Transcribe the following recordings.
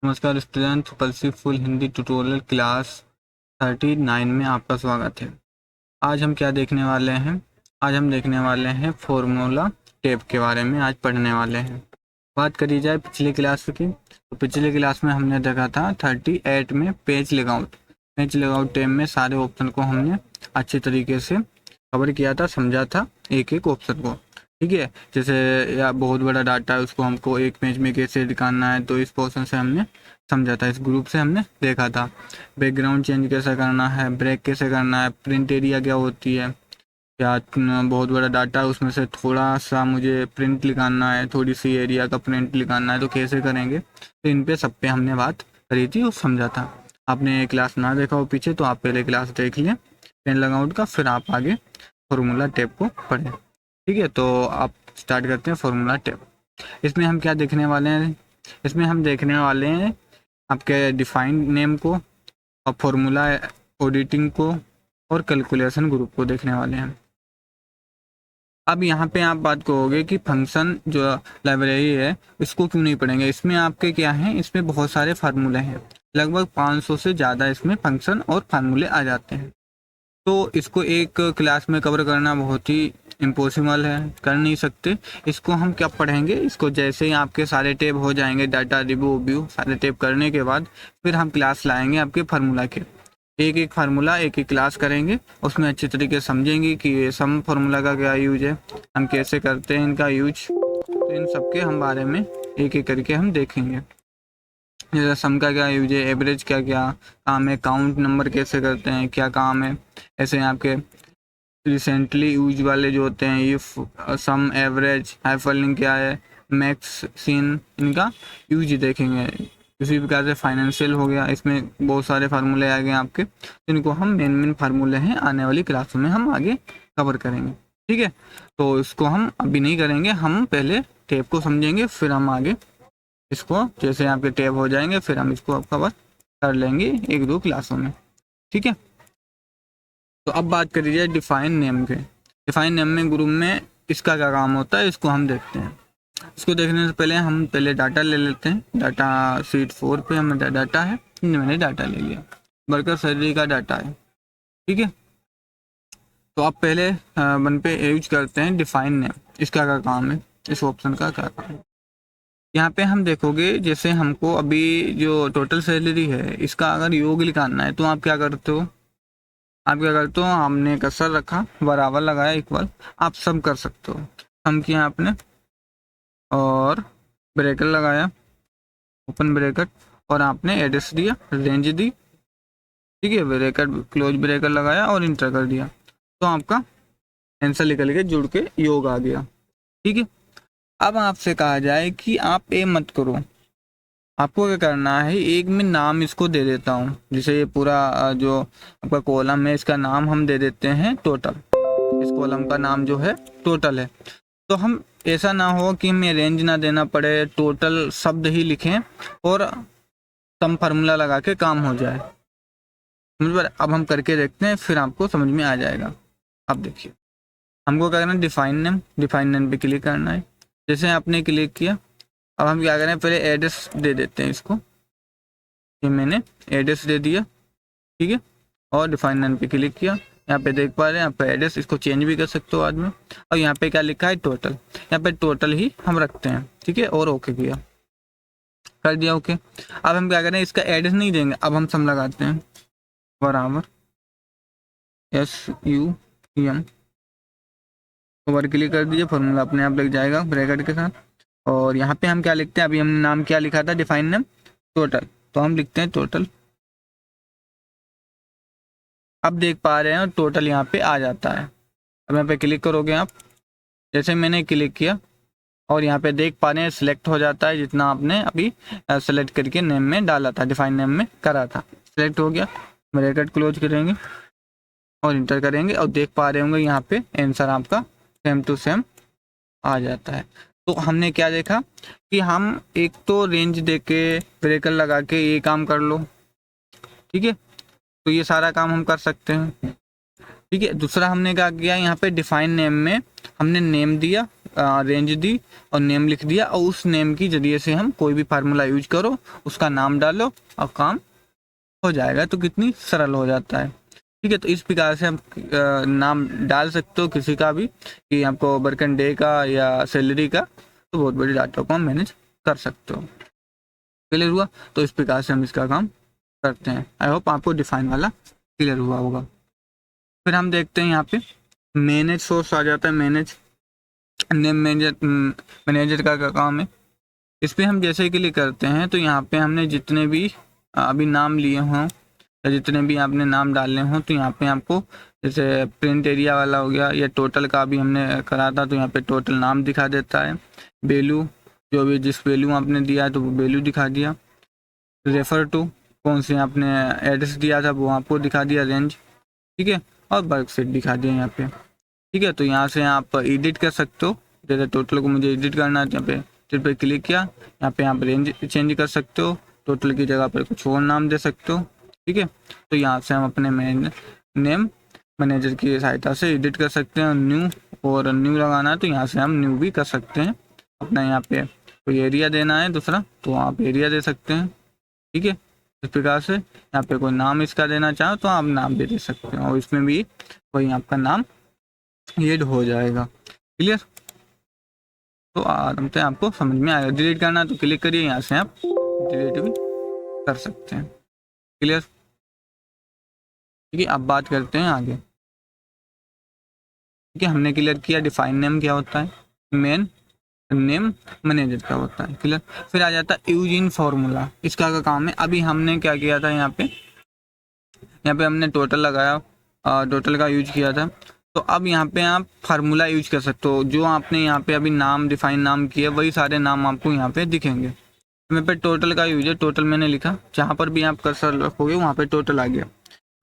नमस्कार student, सुपरफुल Hindi tutorial class 39 में आपका स्वागत है। आज हम क्या देखने वाले हैं? आज हम देखने वाले हैं फॉर्मूला टेप के बारे में आज पढ़ने वाले हैं। बात करी जाए पिछली क्लास की, तो पिछली क्लास में हमने देखा था 38 में पेज लेआउट टेप में सारे ऑप्शन को हमने अच्छे तरीके से कवर किया था, समझा था एक एक ऑप्शन को। ठीक है, जैसे या बहुत बड़ा डाटा है उसको हमको एक पेज में कैसे दिखाना है, तो इस पोर्शन से हमने समझा था, इस ग्रुप से हमने देखा था। बैकग्राउंड चेंज कैसे करना है, ब्रेक कैसे करना है, प्रिंट एरिया क्या होती है, या बहुत बड़ा डाटा है उसमें से थोड़ा सा मुझे प्रिंट निकालना है, थोड़ी सी एरिया का प्रिंट निकालना है, तो कैसे करेंगे। तो इन पे सब पे हमने बात करी थी और समझा था। आपने क्लास ना देखा हो पीछे तो आप पहले क्लास देख लें पेन लेआउट का, फिर आप आगे फॉर्मूला टेप को पढ़ें। ठीक है, तो आप स्टार्ट करते हैं फॉर्मूला टेप। इसमें हम क्या देखने वाले हैं? इसमें हम देखने वाले हैं आपके डिफाइंड नेम को और फॉर्मूला ऑडिटिंग को और कैलकुलेशन ग्रुप को देखने वाले हैं। अब यहाँ पे आप बात करोगे कि फंक्शन जो लाइब्रेरी है इसको क्यों नहीं पढ़ेंगे। इसमें आपके क्या है, इसमें बहुत सारे फार्मूले हैं, लगभग 500 से ज़्यादा इसमें फंक्शन और फार्मूले आ जाते हैं। तो इसको एक क्लास में कवर करना बहुत ही इम्पॉसिबल है, कर नहीं सकते। इसको हम क्या पढ़ेंगे, इसको जैसे ही आपके सारे टेप हो जाएंगे, डाटा रिव्यू सारे टेप करने के बाद फिर हम क्लास लाएंगे आपके फार्मूला के। एक एक फार्मूला एक एक क्लास करेंगे, उसमें अच्छी तरीके से समझेंगे कि ये सम फार्मूला का क्या यूज है, हम कैसे करते हैं इनका यूज। तो इन सब के हम बारे में एक एक करके हम देखेंगे। जैसे सम का क्या यूज है, एवरेज क्या क्या काम है, काउंट नंबर कैसे करते हैं, क्या काम है। ऐसे आपके रिसेंटली यूज वाले जो होते हैं, ये सम, एवरेज, हाइपरलिंक क्या है, मैक्स, सीन, इनका यूज देखेंगे। इसी प्रकार से फाइनेंशियल हो गया, इसमें बहुत सारे फार्मूले आ गए आपके, इनको हम मेन फार्मूले हैं आने वाली क्लासों में हम आगे कवर करेंगे। ठीक है, तो इसको हम अभी नहीं करेंगे, हम पहले टेप को समझेंगे, फिर हम आगे इसको जैसे आपके टेप हो जाएंगे फिर हम इसको कवर कर लेंगे एक दो क्लासों में। ठीक है, तो अब बात करी जाए डिफाइन नेम के। डिफाइन नेम में ग्रुप में इसका क्या काम होता है, इसको हम देखते हैं। इसको देखने से पहले हम पहले डाटा ले लेते हैं। डाटा शीट 4 पे हमें डाटा है, मैंने डाटा ले लिया, वर्कर सैलरी का डाटा है। ठीक है, तो आप पहले वन पे यूज करते हैं डिफाइन नेम। इसका क्या काम है, इस ऑप्शन का क्या काम है। यहाँ पे हम देखोगे जैसे हमको अभी जो टोटल सैलरी है इसका अगर योग निकालना है, तो आप क्या करते हो, हमने कसर रखा, बराबर लगाया, इक्वल, आप सम कर सकते हो। सम किया आपने और ब्रैकेट लगाया, ओपन ब्रैकेट, और आपने एड्रेस दिया, रेंज दी। ठीक है, ब्रैकेट क्लोज ब्रैकेट लगाया और इंटर कर दिया, तो आपका आंसर निकल के जुड़ के योग आ गया। ठीक है, अब आपसे कहा जाए कि आप ये मत करो, आपको क्या करना है, एक में नाम इसको दे देता हूँ। जैसे ये पूरा जो आपका कॉलम है इसका नाम हम दे देते हैं टोटल। इस कॉलम का नाम जो है टोटल है, तो हम ऐसा ना हो कि हमें रेंज ना देना पड़े, टोटल शब्द ही लिखें और सम फार्मूला लगा के काम हो जाए। समझ पर अब हम करके देखते हैं, फिर आपको समझ में आ जाएगा। अब देखिए हमको क्या करना है, डिफाइन नेम पे क्लिक करना है। जैसे आपने क्लिक किया, अब हम क्या करें, पहले एड्रेस दे देते हैं इसको। ये मैंने एड्रेस दे दिया। ठीक है, और डिफाइन नेम पे क्लिक किया। यहाँ पे देख पा रहे हैं, यहाँ पे एड्रेस, इसको चेंज भी कर सकते हो बाद में। और यहाँ पे क्या लिखा है, टोटल, यहाँ पे टोटल ही हम रखते हैं। ठीक है, और ओके किया, कर दिया ओके। अब हम क्या करें, इसका एड्रेस नहीं देंगे, अब हम सम लगाते हैं, बराबर SUM, ओवर क्लिक कर दीजिए, फॉर्मूला अपने आप लग जाएगा ब्रैकेट के साथ। और यहाँ पे हम क्या लिखते हैं, अभी हमने नाम क्या लिखा था, डिफाइन नेम टोटल, तो हम लिखते हैं टोटल। अब देख पा रहे हैं टोटल यहाँ पे आ जाता है। अब यहाँ पे क्लिक करोगे आप, जैसे मैंने क्लिक किया और यहाँ पे देख पा रहे हैं सिलेक्ट हो जाता है जितना आपने अभी सेलेक्ट करके नेम में डाला था, डिफाइन नेम में करा था, सिलेक्ट हो गया। ब्रैकेट क्लोज करेंगे और इंटर करेंगे और देख पा रहे होंगे यहाँ पे आंसर आपका सेम टू सेम आ जाता है। तो हमने क्या देखा कि हम एक तो रेंज दे के ब्रेकर लगा के ये काम कर लो। ठीक है, तो ये सारा काम हम कर सकते हैं। ठीक है, दूसरा हमने क्या किया, यहाँ पे डिफाइन नेम में हमने नेम दिया, रेंज दी और नेम लिख दिया, और उस नेम की जरिए से हम कोई भी फार्मूला यूज करो, उसका नाम डालो और काम हो जाएगा। तो कितनी सरल हो जाता है। ठीक है, तो इस प्रकार से हम नाम डाल सकते हो किसी का भी, कि आपको वर्किंग डे का या सैलरी का, तो बहुत बड़ी डाटा को हम मैनेज कर सकते हो। क्लियर हुआ? तो इस प्रकार से हम इसका काम करते हैं। आई होप आपको डिफाइन वाला क्लियर हुआ होगा। फिर हम देखते हैं यहाँ पे मैनेज सोर्स आ जाता है। मैनेज नेम मैनेजर का काम है। इस पर हम जैसे क्लिक करते हैं तो यहाँ पे हमने जितने भी अभी नाम लिए हों या जितने भी आपने नाम डालने हों, तो यहाँ पे आपको जैसे प्रिंट एरिया वाला हो गया या टोटल का भी हमने करा था, तो यहाँ पे टोटल नाम दिखा देता है। वैल्यू जो भी जिस वैल्यू आपने दिया है तो वो वैल्यू दिखा दिया। रेफर टू कौन से आपने एड्रेस दिया था वो आपको दिखा दिया, रेंज। ठीक है, और वर्कशीट दिखा दिया यहाँ पे। ठीक है, तो यहाँ से आप एडिट कर सकते हो। जैसे टोटल को मुझे एडिट करना है, यहाँ पे टिक पे क्लिक किया, यहाँ पे आप रेंज चेंज कर सकते हो, टोटल की जगह पर कुछ और नाम दे सकते हो। ठीक है, तो यहाँ से हम अपने नेम मैनेजर की सहायता से एडिट कर सकते हैं। न्यू और न्यू लगाना है तो यहाँ से हम न्यू भी कर सकते हैं। अपना यहाँ पे कोई एरिया देना है दूसरा तो आप एरिया दे सकते हैं। ठीक है, इस प्रकार से यहाँ पे कोई नाम इसका देना चाहो तो आप नाम भी दे सकते हैं, और इसमें भी कोई आपका नाम ऐड हो जाएगा। क्लियर? तो आराम से आपको समझ में आएगा। डिलीट करना है तो क्लिक करिए, यहाँ से आप डिलीट भी कर सकते हैं। क्लियर? ठीक है, अब बात करते हैं आगे। ठीक है, हमने क्लियर किया डिफाइन नेम क्या होता है, मेन नेम मैनेजर का होता है। क्लियर? फिर आ जाता है यूज इन फॉर्मूला। इसका क्या काम है? अभी हमने क्या किया था, यहाँ पे हमने टोटल लगाया, टोटल का यूज किया था। तो अब यहाँ पे आप फार्मूला यूज कर सकते हो। जो आपने यहाँ पे अभी नाम डिफाइन नाम किया वही सारे नाम आपको यहाँ पे दिखेंगे। मेरे पे टोटल का यूज है, टोटल मैंने लिखा, जहाँ पर भी आप कर्सर रखोगे वहाँ पे टोटल आ गया।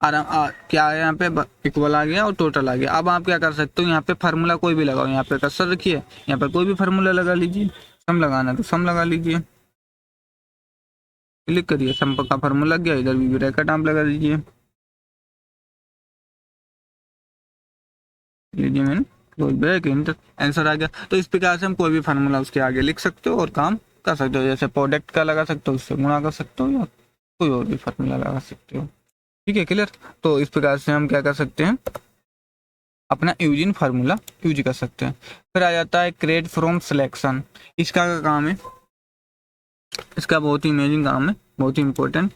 क्या है यहाँ पे इक्वल आ गया और टोटल आ गया। अब आप क्या कर सकते हो, यहाँ पे फार्मूला कोई भी लगाओ, यहाँ पे कर्सर रखिए, यहाँ पे कोई भी फार्मूला लगा लीजिए। सम लगाना तो सम लगा लीजिए, क्लिक करिए, सम का फार्मूला लग गया। इधर भी ब्रैकेट आप लगा दीजिए, लीजिए मैंने क्लोज ब्रैकेट, इंटर, आंसर आ गया। तो इस प्रकार से हम कोई भी फार्मूला उसके आगे लिख सकते हो और काम कर सकते हो। जैसे प्रोडक्ट का लगा सकते हो, उससे गुणा कर सकते हो, या कोई और भी फार्मूला लगा सकते हो। ठीक है, क्लियर? तो इस प्रकार से हम क्या कर सकते हैं, अपना यूजिन फार्मूला यूज कर सकते हैं। फिर आ जाता है क्रिएट फ्रॉम सिलेक्शन। इसका काम है, इसका बहुत ही अमेजिंग काम है, बहुत ही इम्पोर्टेंट।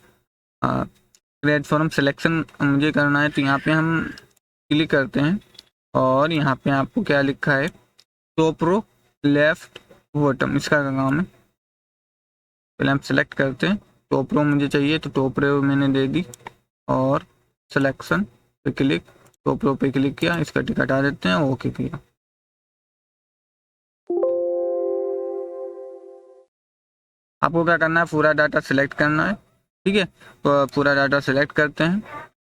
क्रिएट फ्रॉम सिलेक्शन मुझे करना है, तो यहाँ पे हम क्लिक करते हैं और यहाँ पे आपको क्या लिखा है, टॉप रो लेफ्ट बॉटम, इसका काम है। पहले हम सेलेक्ट करते हैं, टॉप रो मुझे चाहिए तो टॉप रो मैंने दे दी, और सिलेक्शन पे क्लिक, टॉप रो पे क्लिक किया, इसका टिक हटा देते हैं, ओके किया। आपको क्या करना है, पूरा डाटा सिलेक्ट करना है। ठीक है, तो पूरा डाटा सिलेक्ट करते हैं।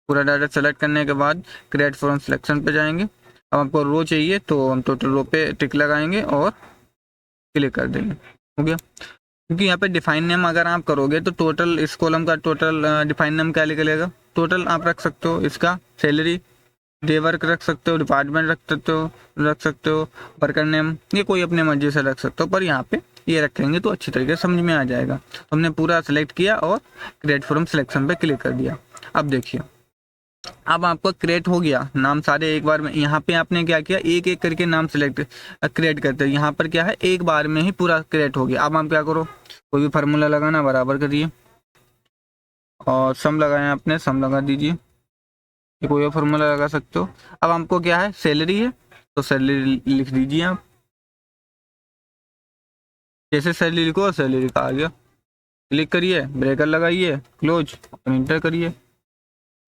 पूरा डाटा सेलेक्ट करने के बाद क्रिएट फ्रॉम सिलेक्शन पे जाएंगे। अब आपको रो चाहिए तो हम टोटल रो पे टिक लगाएंगे और क्लिक कर देंगे, हो गया। क्योंकि यहाँ पे डिफाइन नेम अगर आप करोगे तो टोटल इस कॉलम का टोटल डिफाइन नेम क्या निकलेगा, टोटल आप रख सकते हो, इसका सैलरी, डे वर्क रख सकते हो, डिपार्टमेंट रख सकते हो, वर्कर नेम, ये कोई अपने मर्जी से रख सकते हो, पर यहाँ पे ये रखेंगे तो अच्छी तरीके से समझ में आ जाएगा। तो हमने पूरा सेलेक्ट किया और क्रिएट फ्रॉम सिलेक्शन पे क्लिक कर दिया। अब देखिए, अब आपका क्रिएट हो गया नाम सारे एक बार में। यहाँ पे आपने क्या किया, एक एक करके नाम सेलेक्ट क्रिएट करते हैं। यहाँ पर क्या है, एक बार में ही पूरा क्रिएट हो गया। अब आप क्या करो, कोई भी फार्मूला लगाना, बराबर करिए और सम लगाए, आपने सम लगा दीजिए, कोई और फार्मूला लगा सकते हो। अब हमको क्या है, सैलरी है तो सैलरी लिख दीजिए आप, जैसे सैलरी लिखो सैलरी का आ गया। क्लिक करिए, ब्रेकर लगाइए, क्लोज, इंटर करिए,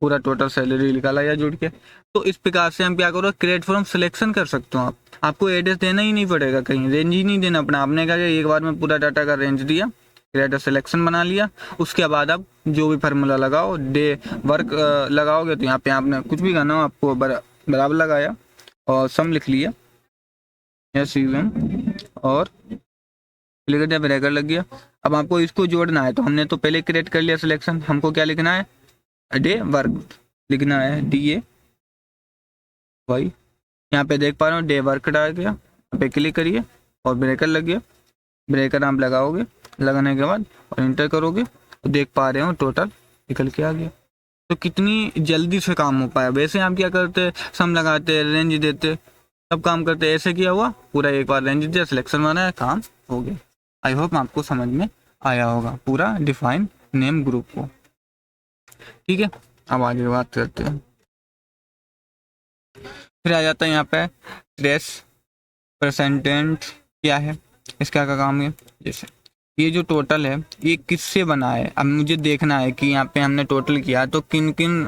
पूरा टोटल सैलरी निकाला या जुड़ के। तो इस प्रकार से हम क्या करो, क्रिएट फ्रॉम सिलेक्शन कर सकते हो। आपको एड्रेस देना ही नहीं पड़ेगा, कहीं रेंज ही नहीं देना अपना। आपने क्या किया, एक बार में पूरा डाटा का रेंज दिया, क्रिएट सिलेक्शन बना लिया। उसके बाद आप जो भी फार्मूला लगाओ, डे वर्क लगाओगे तो यहाँ पे आपने कुछ भी करना हो आपको बराबर लगाया और सम लिख लिया, और क्लिक कर दिया, ब्रेकर लग गया। अब आपको इसको जोड़ना है, तो हमने तो पहले क्रिएट कर लिया सिलेक्शन, हमको क्या लिखना है, डे वर्क लिखना है, DAY। यहाँ पे देख पा रहे हो डे वर्क आ गया, पे क्लिक करिए और ब्रेकर लगिए, ब्रेकर आप लगाओगे, लगाने के बाद और इंटर करोगे तो देख पा रहे हो टोटल निकल के आ गया। तो कितनी जल्दी से काम हो पाया। वैसे हम क्या करते, सम लगाते, रेंज देते, सब काम करते, ऐसे किया हुआ पूरा एक बार रेंज दिया, सिलेक्शन बनाया, काम हो गया। आई होप आपको समझ में आया होगा पूरा डिफाइन नेम ग्रुप को। ठीक है, अब आगे बात करते हैं। फिर आ जाता है यहाँ पे ट्रेस परसेंटेंट क्या है, इसका क्या काम है। जैसे ये जो टोटल है ये किससे बना है, अब मुझे देखना है कि यहाँ पे हमने टोटल किया तो किन किन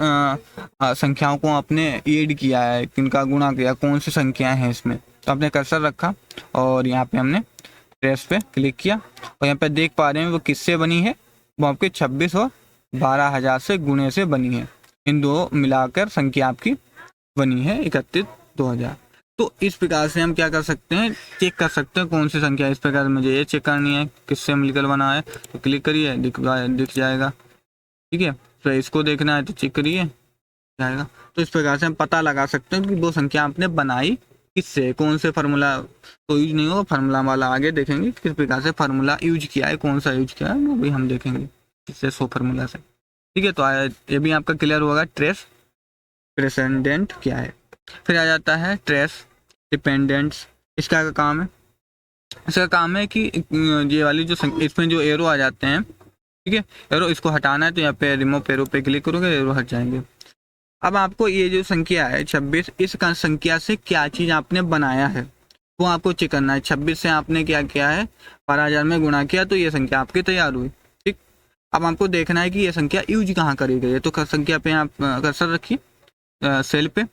संख्याओं को आपने ऐड किया है, किन का गुणा किया, कौन सी संख्याएं हैं इसमें। तो आपने कर्सर रखा और यहाँ पे हमने ट्रेस पे क्लिक किया और यहाँ पे देख पा रहे हैं वो किससे बनी है, वो आपके 26 और 12,000 से गुणे से बनी है। इन दो मिलाकर संख्या आपकी बनी है 31,2000। तो इस प्रकार से हम क्या कर सकते हैं, चेक कर सकते हैं कौन सी संख्या। इस प्रकार मुझे ये चेक करनी है किससे मिलकर बना है, तो क्लिक करिए दिख जाएगा। ठीक है, तो इसको देखना है तो चेक करिए जाएगा। तो इस प्रकार से हम पता लगा सकते हैं कि वो संख्या आपने बनाई किससे, कौन से फार्मूला तो यूज नहीं होगा, फार्मूला वाला आगे देखेंगे किस प्रकार से फार्मूला यूज किया है, कौन सा यूज किया है वो भी हम देखेंगे किससे, 100 फार्मूला से। ठीक है, तो ये भी आपका क्लियर होगा ट्रेस प्रेसेंडेंट क्या है। फिर आ जाता है ट्रेस डिपेंडेंट्स। इसका क्या काम है, इसका काम है कि ये वाली जो इसमें जो एरो आ जाते हैं, ठीक है, एरो इसको हटाना है तो यहाँ पे रिमूव एरो पे क्लिक करोगे, एरो हट जाएंगे। अब आपको ये जो संख्या है 26, इस संख्या से क्या चीज़ आपने बनाया है वो आपको चेक करना है। 26 से आपने क्या किया है, 12,000 में गुणा किया तो ये संख्या आपकी तैयार हुई। ठीक, अब आपको देखना है कि ये संख्या यूज कहाँ करी गई है। तो संख्या पे आप कर्सर रखिए, सेल पे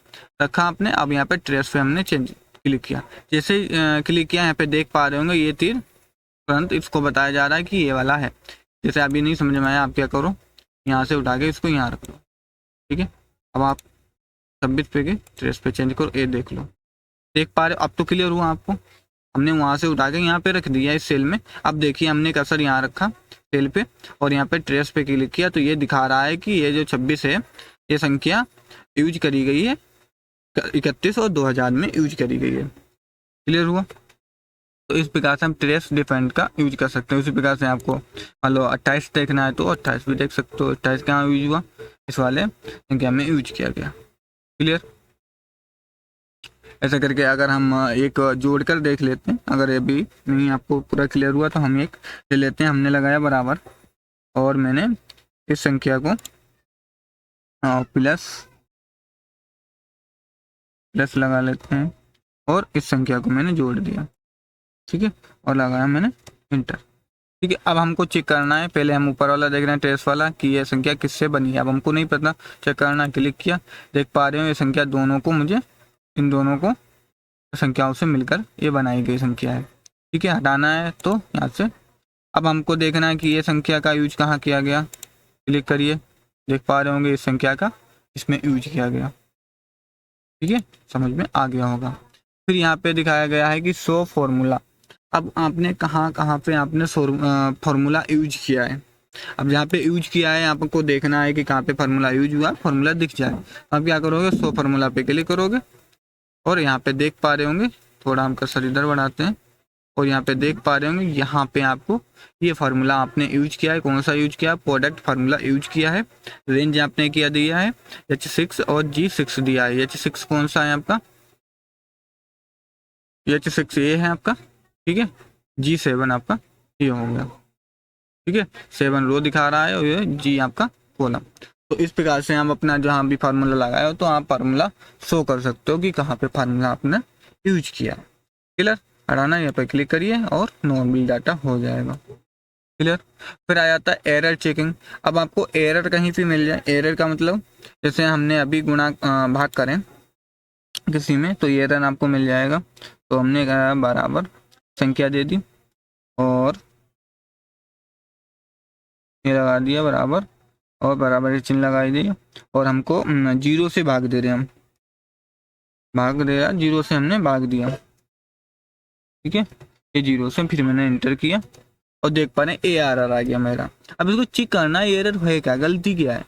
रखा आपने, अब यहाँ पे ट्रेस पे हमने चेंज क्लिक किया। जैसे क्लिक किया यहाँ पे देख पा रहे होंगे ये तीर तुरंत इसको बताया जा रहा है कि ये वाला है। जैसे अभी नहीं समझ में आया, आप क्या करो, यहाँ से उठा के इसको यहाँ रख लो। ठीक है, अब आप 26 पे के ट्रेस पे चेंज करो, ये देख लो, देख पा रहे हो, अब तो क्लियर हुआ आपको। हमने वहाँ से उठा के यहाँ पे रख दिया इस सेल में। अब देखिए हमने कर्सर यहाँ रखा सेल पे और यहाँ पे ट्रेस पे क्लिक किया तो ये दिखा रहा है कि ये जो 26 है ये संख्या यूज करी गई है 31 और 2000 में यूज करी गई है। क्लियर हुआ। तो इस प्रकार से हम ट्रेस डिफेंड का यूज कर सकते हैं। उसी प्रकार से आपको मान लो 28 देखना है तो 28 भी देख सकते हो, 28 कहाँ यूज हुआ, इस वाले संख्या में यूज किया गया। क्लियर। ऐसा करके अगर हम एक जोड़ कर देख लेते हैं, अगर ये भी नहीं आपको पूरा क्लियर हुआ तो हम एक ले लेते हैं। हमने लगाया बराबर और मैंने इस संख्या को प्लस लगा लेते हैं और इस संख्या को मैंने जोड़ दिया। ठीक है, और लगाया मैंने इंटर। ठीक है, अब हमको चेक करना है, पहले हम ऊपर वाला देख रहे हैं ट्रेस वाला कि ये संख्या किससे बनी है। अब हमको नहीं पता, चेक करना, क्लिक किया, देख पा रहे हो ये संख्या दोनों को मुझे, इन दोनों को संख्याओं से मिलकर ये बनाई गई संख्या है। ठीक है, हटाना है तो यहाँ से। अब हमको देखना है कि ये संख्या का यूज कहाँ किया गया, क्लिक करिए, देख पा रहे होंगे इस संख्या का इसमें यूज किया गया। ठीक है, समझ में आ गया होगा। फिर यहाँ पे दिखाया गया है कि शो फॉर्मूला। अब आपने कहाँ कहाँ पे आपने फॉर्मूला यूज किया है। अब जहाँ पे यूज किया है आपको देखना है कि कहाँ पे फार्मूला यूज हुआ, फार्मूला दिख जाए। अब क्या करोगे, शो फार्मूला पे क्लिक करोगे और यहाँ पे देख पा रहे होंगे, थोड़ा हम कर्सर इधर बढ़ाते हैं और यहाँ पे देख पा रहे होंगे यहाँ पे आपको ये फार्मूला आपने यूज किया है। कौन सा यूज किया, प्रोडक्ट फार्मूला यूज किया है। रेंज आपने किया दिया है H6 और G6 दिया है। H6 कौन सा है आपका, H6 ये है आपका। ठीक है, G7 आपका ये हो गया। ठीक है, 7 रो दिखा रहा है और ये G आपका कॉलम। तो इस प्रकार से हम अपना जहाँ भी फार्मूला लगाया हो तो आप फार्मूला शो कर सकते हो कि कहाँ पे फार्मूला आपने यूज किया। क्लियर। हटाना, यहाँ पे क्लिक करिए और नॉर्मल डाटा हो जाएगा। क्लियर। फिर आ जाता है एरर चेकिंग। अब आपको एरर कहीं भी मिल जाए, एरर का मतलब जैसे हमने अभी गुणा भाग करें किसी में तो ये एरर आपको मिल जाएगा। तो हमने कहा बराबर संख्या दे दी और ये लगा दिया बराबर और बराबर ये चिन्ह लगाई दिया और हमको 0 से भाग दे रहे हैं, हम भाग दे रहा 0 से हमने भाग दिया। ठीक है, ये 0 से फिर मैंने इंटर किया और देख पा रहे हैं एरर आ गया मेरा। अब इसको चेक करना है एरर है क्या, गलती क्या है।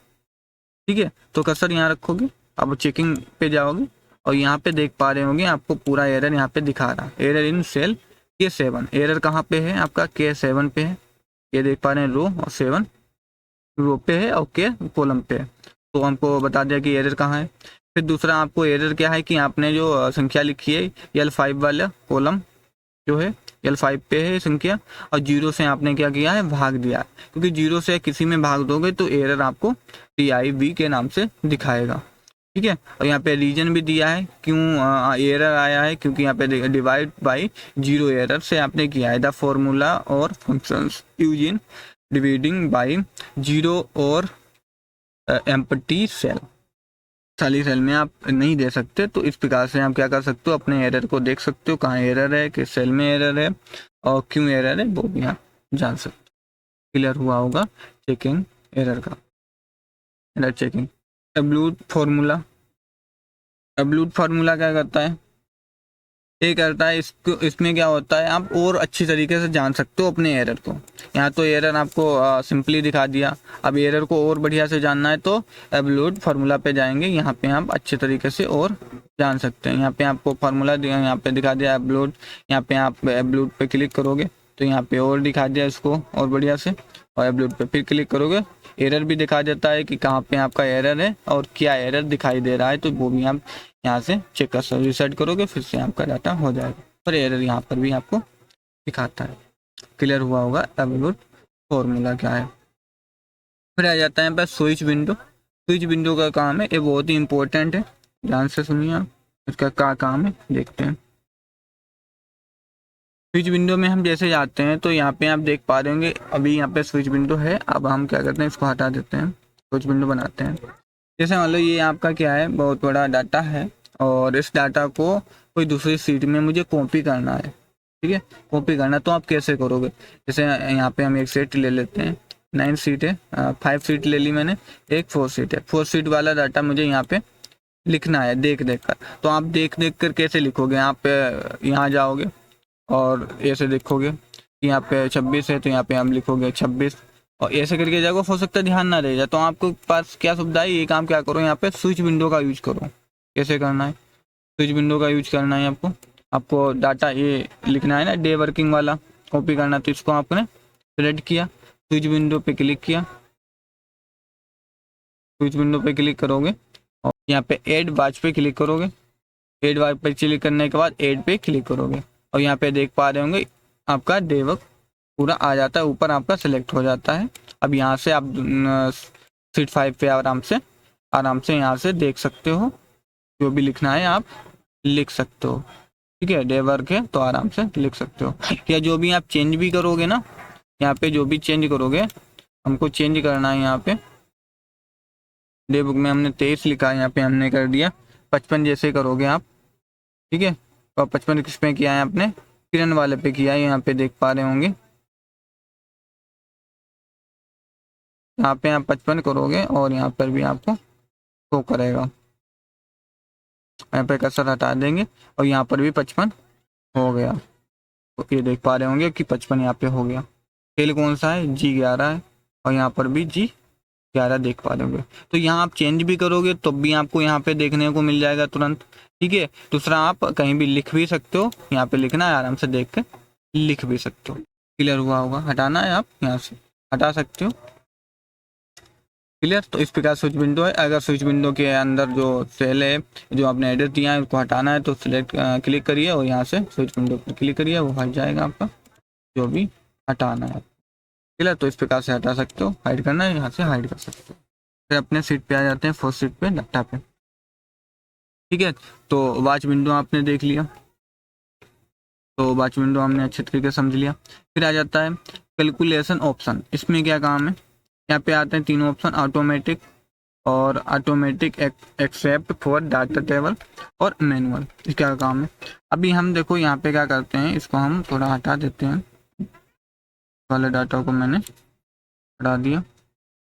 ठीक है, तो कर्सर यहाँ रखोगे, अब चेकिंग पे जाओगे और यहाँ पे देख पा रहे होंगे आपको पूरा एरर यहाँ पे दिखा रहा है, error in cell K7। Error कहाँ पे है आपका, K7 पे है, ये देख पा रहे हैं रो, और 7 रो पे है और K कॉलम पे है। तो हमको बता दिया कि एरर कहाँ है। फिर दूसरा आपको एरर क्या है कि आपने जो संख्या लिखी है L5 वाला कॉलम जो है L5 पे है संख्या, और 0 से आपने क्या किया है, भाग दिया, क्योंकि 0 से किसी में भाग दोगे तो एरर आपको TIV के नाम से दिखाएगा। ठीक है, और यहाँ पे रीजन भी दिया है क्यों एरर आया है, क्योंकि यहाँ पे डिवाइड बाय 0 एरर से आपने किया है। द फॉर्मूला और functions use in dividing by 0 और एम्प्टी सेल, खाली सेल में आप नहीं दे सकते। तो इस प्रकार से आप क्या कर सकते हो, अपने एरर को देख सकते हो, कहाँ एरर है, किस सेल में एरर है और क्यों एरर है, वो भी आप जान सकते हो। क्लियर हुआ होगा चेकिंग एरर का, error checking. Absolute formula, absolute formula क्या करता है, ये करता है इसको, इसमें क्या होता है आप और अच्छी तरीके से जान सकते हो अपने एरर को। यहाँ तो एरर आपको सिंपली दिखा दिया, अब एरर को और बढ़िया से जानना है तो एब्सोल्यूट फार्मूला पे जाएंगे, यहाँ पे आप अच्छे तरीके से और जान सकते हैं। यहाँ पे आपको फार्मूला यहाँ पे दिखा दिया एब्सोल्यूट, यहाँ पे आप एब्सोल्यूट पे क्लिक करोगे तो यहाँ पे और दिखा दिया इसको और बढ़िया से, और एब्सोल्यूट पे फिर क्लिक करोगे एरर भी दिखा देता है कि कहाँ पे आपका एरर है और क्या एरर दिखाई दे रहा है, तो वो भी आप यहाँ से चेक कर सकते, रिसेट करोगे फिर से आपका डाटा हो जाएगा। पर एरर यहाँ पर भी आपको दिखाता है। क्लियर हुआ होगा एब्सोल्यूट फॉर्मूला क्या है। फिर आ जाता है बस स्विच विंडो। स्विच विंडो का काम है, ये बहुत ही इंपॉर्टेंट है, ध्यान से सुनिए आप, इसका क्या काम है देखते हैं। स्विच विंडो में हम जैसे जाते हैं तो यहाँ पे आप देख पा रहे होंगे अभी यहाँ पे स्विच विंडो है। अब हम क्या करते हैं, इसको हटा देते हैं, स्विच विंडो बनाते हैं। जैसे मान लो ये आपका क्या है, बहुत बड़ा डाटा है और इस डाटा को कोई दूसरी सीट में मुझे कॉपी करना है। ठीक है, कॉपी करना तो आप कैसे करोगे, जैसे यहाँ पे हम एक सीट ले लेते हैं, 9 सीट है, 5 सीट ले ली मैंने, एक 4 सीट है, 4 सीट वाला डाटा मुझे यहाँ पे लिखना है देख देख कर। तो आप देख देख कर कैसे लिखोगे, आप यहाँ जाओगे और ऐसे देखोगे कि यहाँ पे 26 है तो यहाँ पे हम लिखोगे 26, और ऐसे करके जाओगे, हो सकता है ध्यान ना रह जाए। तो आपको पास क्या सुविधा है, ये काम क्या करो, यहाँ पे स्विच विंडो का यूज करो। कैसे करना है, स्विच विंडो का यूज करना है आपको, आपको डाटा ये लिखना है ना डे वर्किंग वाला कॉपी करना, तो इसको आपने सिलेक्ट किया, स्विच विंडो पे क्लिक किया, स्विच विंडो पे क्लिक करोगे और यहाँ पे एड वॉच पे क्लिक करोगे, एड वॉच पे क्लिक करने के बाद एड पे क्लिक करोगे और यहाँ पे देख पा रहे होंगे आपका डे वर्क पूरा आ जाता है, ऊपर आपका सिलेक्ट हो जाता है। अब यहाँ से आप सीट 5 पे आराम से यहाँ से देख सकते हो, जो भी लिखना है आप लिख सकते हो। ठीक है, डे वर्क है तो आराम से लिख सकते हो, या जो भी आप चेंज भी करोगे ना, यहाँ पे जो भी चेंज करोगे, हमको चेंज करना है यहाँ पे डे बुक में हमने 23 लिखा है, यहाँ पे हमने कर दिया 55 जैसे करोगे आप। ठीक है, और 55 किस पे किया है आपने, किरण वाले पे किया है, यहाँ पे देख पा रहे होंगे, यहाँ पे आप 55 करोगे और यहाँ पर भी आपको शो करेगा। यहाँ पे कर्सर हटा देंगे और यहाँ पर भी 55 हो गया, तो ये देख पा रहे होंगे कि 55 यहाँ पे हो गया। सेल कौन सा है, G11 है, और यहाँ पर भी G11 देख पा रहे होंगे। तो यहाँ आप चेंज भी करोगे तो भी आपको यहाँ पे देखने को मिल जाएगा तुरंत। ठीक है, दूसरा आप कहीं भी लिख भी सकते हो, यहाँ पे लिखना है आराम से देख के लिख भी सकते हो। क्लियर हुआ होगा, हटाना है आप यहाँ से हटा सकते हो। क्लियर, तो इस प्रकार स्विच विंडो है। अगर स्विच विंडो के अंदर जो सेल है जो आपने एड्रेस दिया है उसको हटाना है तो सिलेक्ट क्लिक करिए और यहाँ से स्विच विंडो पर क्लिक करिए, वो हट जाएगा आपका जो भी हटाना है। क्लियर, तो इस प्रकार से हटा सकते हो, हाइड करना है यहाँ से हाइड कर सकते हो। फिर अपने सीट पे आ जाते हैं, फर्स्ट सीट पे डाटा पे। ठीक है, तो वॉच विंडो आपने देख लिया, तो वॉच विंडो हमने अच्छे तरीके से समझ लिया। फिर आ जाता है कैलकुलेशन ऑप्शन। इसमें क्या काम है, यहाँ पे आते हैं 3 ऑप्शन, ऑटोमेटिक और automatic except for data table और मैनुअल। इसका काम है, अभी हम देखो यहाँ पे क्या करते हैं, इसको हम थोड़ा हटा देते हैं, वाले डाटा को मैंने हटा दिया।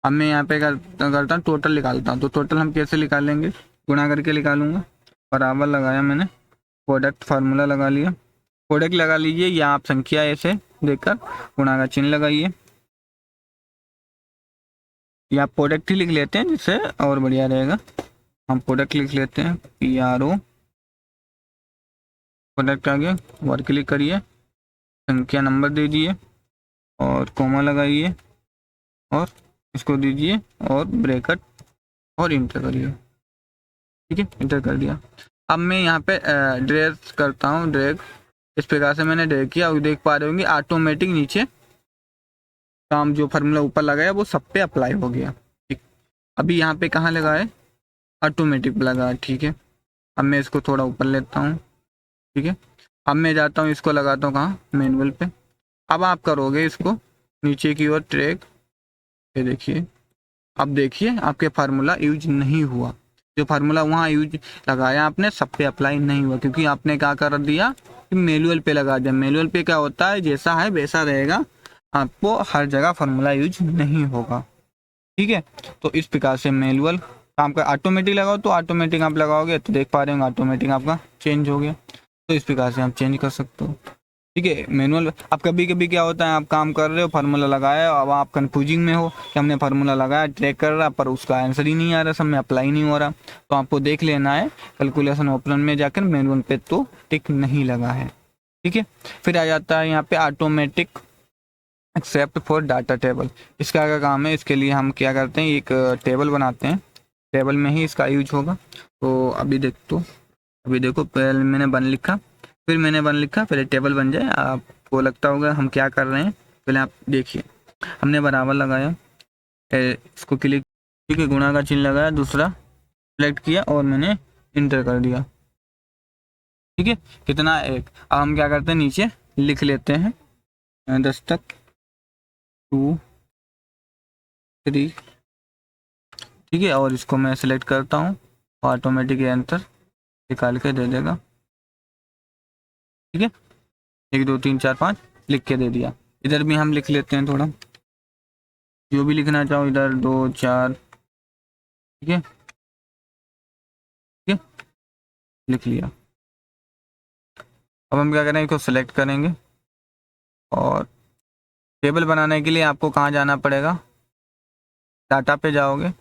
अब मैं यहाँ पे करता हूँ टोटल निकालता हूँ, तो टोटल हम कैसे निकालेंगे, गुणा करके निकालूंगा, बराबर लगाया मैंने, प्रोडक्ट फार्मूला लगा लिया, प्रोडक्ट लगा लीजिए या आप संख्या ऐसे देखकर गुणा का चिन्ह लगाइए, या प्रोडक्ट ही लिख लेते हैं जिससे और बढ़िया रहेगा। हम प्रोडक्ट लिख लेते हैं PRO प्रोडक्ट आ गया, वर क्लिक करिए, संख्या नंबर दीजिए और कोमा लगाइए और इसको दीजिए और ब्रैकेट और इंटर करिए। ठीक है, इंटर कर दिया। अब मैं यहाँ पे ड्रैग करता हूँ, ड्रैग इस प्रकार से मैंने ड्रैग किया और देख पा रहे होंगे ऑटोमेटिक नीचे काम जो फार्मूला ऊपर लगाया वो सब पे अप्लाई हो गया। ठीक, अभी यहाँ पे कहाँ लगा है, ऑटोमेटिक लगा है। ठीक है, अब मैं इसको थोड़ा ऊपर लेता हूँ। ठीक है, अब मैं जाता हूँ इसको लगाता हूँ कहाँ, मैनुअल पे। अब आप करोगे इसको नीचे की ओर ट्रैक, ये देखिए, अब देखिए आपके फार्मूला यूज नहीं हुआ, जो फार्मूला वहाँ यूज लगाया आपने सब पे अप्लाई नहीं हुआ, क्योंकि आपने क्या कर दिया कि मैनुअल पे लगा दिया। मैनुअल पे क्या होता है, जैसा है वैसा रहेगा, आपको हर जगह फार्मूला यूज नहीं होगा। ठीक है, तो इस प्रकार से मैनुअल काम का ऑटोमेटिक लगाओ, तो ऑटोमेटिक आप लगाओगे तो देख पा रहे होंगे ऑटोमेटिक आपका चेंज हो गया। तो इस प्रकार से आप चेंज कर सकते हो। ठीक है, मैनुअल अब कभी कभी क्या होता है, आप काम कर रहे हो, फार्मूला लगाया, अब आप कंफ्यूजिंग में हो कि हमने फार्मूला लगाया, ट्रैक कर रहा, पर उसका आंसर ही नहीं आ रहा, सब में अप्लाई नहीं हो रहा। तो आपको देख लेना है कैलकुलेशन ऑप्शन में जाकर मैनुअल पे तो टिक नहीं लगा है। ठीक है, फिर आ जाता है यहाँ पे automatic except for data table. इसका क्या काम है, इसके लिए हम क्या करते हैं, एक टेबल बनाते हैं, टेबल में ही इसका यूज होगा। तो अभी देखो पहले मैंने वन लिखा, फिर मैंने वन लिखा, पहले टेबल बन जाए। आपको लगता होगा हम क्या कर रहे हैं, पहले आप देखिए, हमने बराबर लगाया, इसको क्लिक, ठीक है, गुणा का चिन्ह लगाया, दूसरा सेलेक्ट किया और मैंने इंटर कर दिया। ठीक है, कितना, एक। अब हम क्या करते हैं, नीचे लिख लेते हैं 10 तक, 2 3। ठीक है, और इसको मैं सेलेक्ट करता हूँ, ऑटोमेटिक आंसर निकाल के दे देगा। ठीक है, 1 2 3 4 5 लिख के दे दिया। इधर भी हम लिख लेते हैं थोड़ा, जो भी लिखना चाहो, इधर 2 4। ठीक है, ठीक है, लिख लिया। अब हम क्या करेंगे, इसको सेलेक्ट करेंगे और टेबल बनाने के लिए आपको कहाँ जाना पड़ेगा, डाटा पे जाओगे,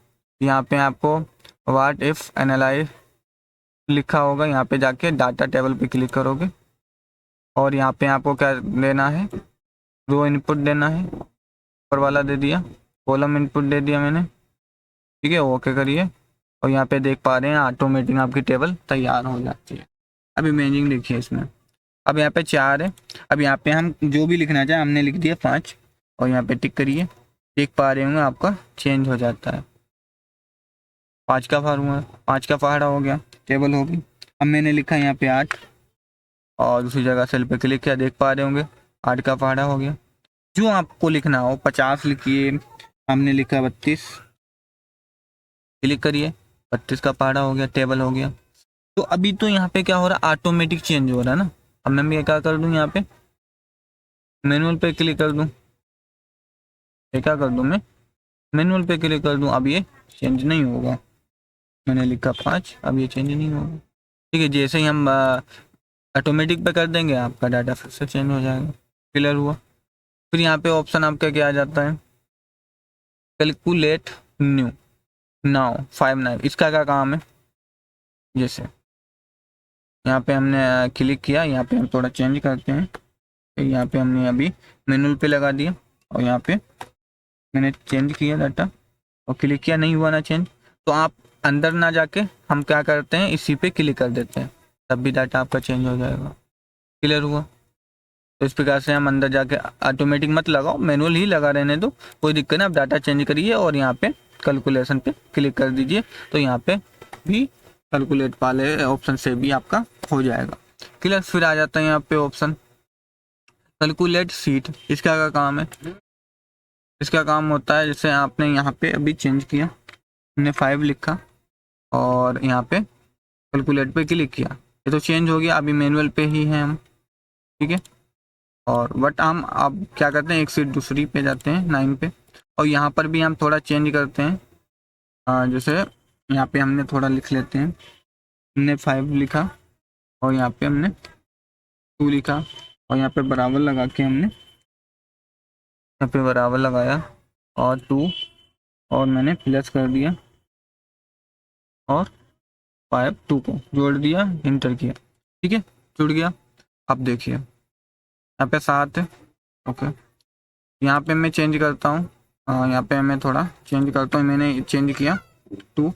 यहाँ पे आपको व्हाट इफ एनालाइज लिखा होगा, यहाँ पे जाके डाटा टेबल पे क्लिक करोगे और यहाँ पे आपको क्या लेना है, रो इनपुट देना है, ऊपर वाला दे दिया, कॉलम इनपुट दे दिया मैंने। ठीक है, ओके करिए और यहाँ पे देख पा रहे हैं ऑटोमेटिक आपकी टेबल तैयार हो जाती है। अब इमेजिंग देखिए इसमें, अब यहाँ पे 4 है, अब यहाँ पे हम जो भी लिखना चाहें, हमने लिख दिया 5 और यहाँ पे टिक करिए, देख पा रहे होंगे आपका चेंज हो जाता है। 5 का फार्मूला, 5 का पहाड़ा हो गया, टेबल होगी। अब मैंने लिखा यहाँ पे 8 और दूसरी जगह सेल पे क्लिक किया, देख पा रहे होंगे 8 का पहाड़ा हो गया। जो आपको लिखना हो, 50 लिखिए, हमने लिखा 32, क्लिक करिए, 32 का पहाड़ा हो गया, टेबल हो गया। तो अभी तो यहाँ पे क्या हो रहा है, ऑटोमेटिक चेंज हो रहा है ना। अब मैं क्या कर दूँ, यहाँ पे मैनुअल पे क्लिक कर दूँ, ये क्या कर दूँ, मैं मैनुअल पे क्लिक कर दूँ, अब ये चेंज नहीं होगा। मैंने लिखा 5, अब ये चेंज नहीं होगा। ठीक है, जैसे ही हम ऑटोमेटिक पे कर देंगे, आपका डाटा फिर से चेंज हो जाएगा। क्लियर हुआ। फिर यहाँ पे ऑप्शन आपका क्या आ जाता है, कैलकुलेट न्यू नाउ 59। इसका क्या काम है, जैसे यहाँ पे हमने क्लिक किया, यहाँ पे हम थोड़ा चेंज करते हैं, यहाँ पे हमने अभी मैनुअल पे लगा दिया और यहाँ पे मैंने चेंज किया डाटा और क्लिक किया, नहीं हुआ ना चेंज। तो आप अंदर ना जाके हम क्या करते हैं, इसी पे क्लिक कर देते हैं, तब भी डाटा आपका चेंज हो जाएगा। क्लियर हुआ। तो इस प्रकार से हम अंदर जाके, ऑटोमेटिक मत लगाओ, मैनुअल ही लगा रहने दो, कोई दिक्कत नहीं। आप डाटा चेंज करिए और यहाँ पे कैलकुलेशन पे क्लिक कर दीजिए, तो यहाँ पे भी कैलकुलेट वाले ऑप्शन से भी आपका हो जाएगा। क्लियर। फिर आ जाता है यहाँ पे ऑप्शन कैलकुलेट सीट। इसका क्या काम है, इसका काम होता है, जैसे आपने यहाँ पे अभी चेंज किया, हमने 5 लिखा और यहाँ पे कैलकुलेट पे क्लिक किया, ये तो चेंज हो गया। अभी मैनुअल पे ही हैं हम। ठीक है, और बट हम अब क्या करते हैं, एक सीट दूसरी पे जाते हैं 9 पे, और यहाँ पर भी हम थोड़ा चेंज करते हैं। जैसे यहाँ पे हमने थोड़ा लिख लेते हैं, हमने 5 लिखा और यहाँ पे हमने 2 लिखा और यहाँ पे बराबर लगा के हमने यहाँ पे बराबर लगाया और 2 और मैंने प्लस कर दिया और 5 2 को जोड़ दिया, इंटर किया। ठीक है, जुड़ गया। अब देखिए यहाँ पे 7 है। ओके, यहाँ पे मैं चेंज करता हूँ, यहाँ पे मैं थोड़ा चेंज करता हूँ। मैंने चेंज किया 2,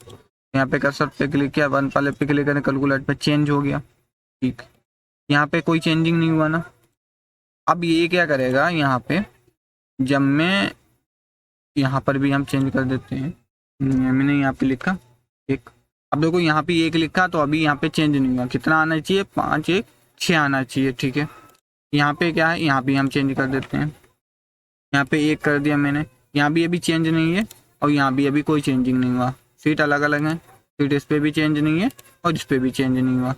यहाँ पे कर्सर पे क्लिक किया, 1 वाले पे क्लिक करें, कैलकुलेट पे चेंज हो गया। ठीक, यहाँ पे कोई चेंजिंग नहीं हुआ ना। अब ये क्या करेगा, यहाँ पे जब मैं यहाँ पर भी हम चेंज कर देते हैं, मैंने यहाँ पे लिखा 1, अब देखो यहाँ पे 1 लिखा तो अभी यहाँ पे चेंज नहीं हुआ। कितना आना चाहिए, 5 1 6 आना चाहिए। ठीक है, यहाँ पे क्या है, यहाँ भी हम चेंज कर देते हैं। यहाँ पे 1 कर दिया मैंने, यहाँ भी अभी चेंज नहीं है और यहाँ भी अभी कोई चेंजिंग नहीं हुआ। सीट अलग अलग है, सीट इस पर भी चेंज नहीं है और इस पर भी चेंज नहीं हुआ।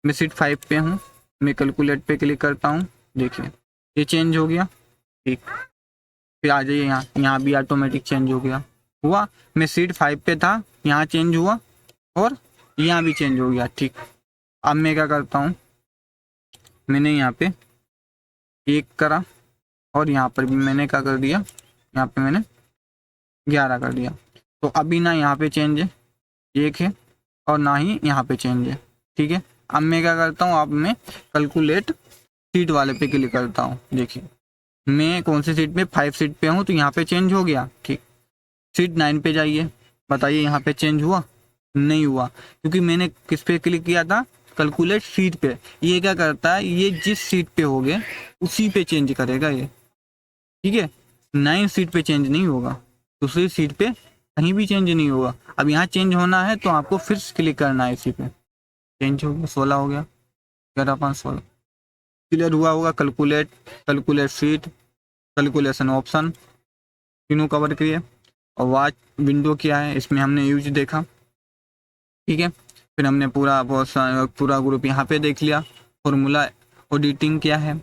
मैं सीट 5 पे हूँ, मैं कैलकुलेट पे क्लिक करता हूँ, देखिए ये चेंज हो गया। ठीक, फिर आ जाइए यहाँ भी ऑटोमेटिक चेंज हो गया। हुआ, मैं सीट 5 पे था, यहाँ चेंज हुआ और यहाँ भी चेंज हो गया। ठीक, अब मैं क्या करता हूँ, मैंने यहाँ पे 1 करा और यहाँ पर भी मैंने क्या कर दिया, यहाँ पे मैंने 11 कर दिया। तो अभी ना यहाँ पे चेंज है 1 है और ना ही यहाँ पे चेंज है। ठीक है, अब मैं क्या करता हूँ, अब मैं कैलकुलेट सीट वाले पे क्लिक करता हूँ। देखिए मैं कौन सी सीट पे, 5 सीट पे हूँ तो यहाँ पे चेंज हो गया। ठीक, सीट 9 पे जाइए, बताइए यहाँ पे चेंज हुआ, नहीं हुआ, क्योंकि मैंने किस पे क्लिक किया था, कैलकुलेट सीट पे। ये क्या करता है, ये जिस सीट पे हो गए उसी पे चेंज करेगा ये। ठीक है, 9 सीट पे चेंज नहीं होगा, दूसरी सीट पे कहीं भी चेंज नहीं होगा। अब यहाँ चेंज होना है तो आपको फिर क्लिक करना है इसी पे, चेंज हो गया, 16 हो गया, 11 5 16। क्लियर हुआ होगा, calculate, calculate seat, calculation option, तीनों कवर किए। और वॉच विंडो क्या है, इसमें हमने यूज देखा। ठीक है, फिर हमने पूरा ग्रुप यहाँ पे देख लिया। फॉर्मूला ऑडिटिंग क्या है,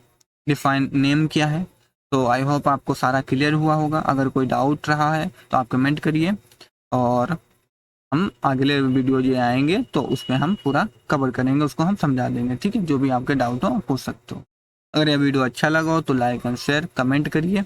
डिफाइन नेम क्या है। तो आई होप आपको सारा क्लियर हुआ होगा। अगर कोई डाउट रहा है तो आप कमेंट करिए और हम अगले वीडियो जो आएंगे तो उसमें हम पूरा कवर करेंगे, उसको हम समझा देंगे। ठीक है, जो भी आपके डाउट हो आप पूछ सकते हो। अगर यह वीडियो अच्छा लगा हो तो लाइक एंड शेयर कमेंट करिए।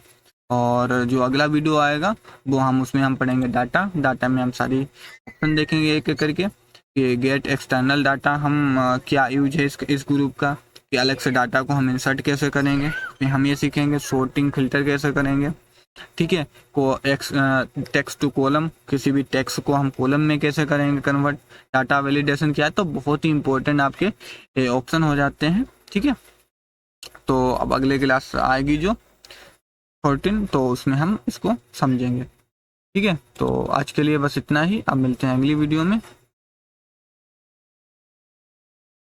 और जो अगला वीडियो आएगा वो उसमें हम पढ़ेंगे डाटा में हम सारी ऑप्शन देखेंगे एक एक करके कि गेट एक्सटर्नल डाटा हम क्या यूज है इस ग्रुप का, कि अलग से डाटा को हम इंसर्ट कैसे करेंगे, फिर हम ये सीखेंगे शॉर्टिंग फिल्टर कैसे करेंगे। ठीक है, टेक्स्ट टू कॉलम, किसी भी टेक्स्ट को हम कॉलम में कैसे करेंगे कन्वर्ट, डाटा वैलिडेशन क्या है। तो बहुत ही इंपॉर्टेंट आपके ऑप्शन हो जाते हैं। ठीक है, तो अब अगले क्लास आएगी जो 14, तो उसमें हम इसको समझेंगे। ठीक है, तो आज के लिए बस इतना ही, अब मिलते हैं अगली वीडियो में।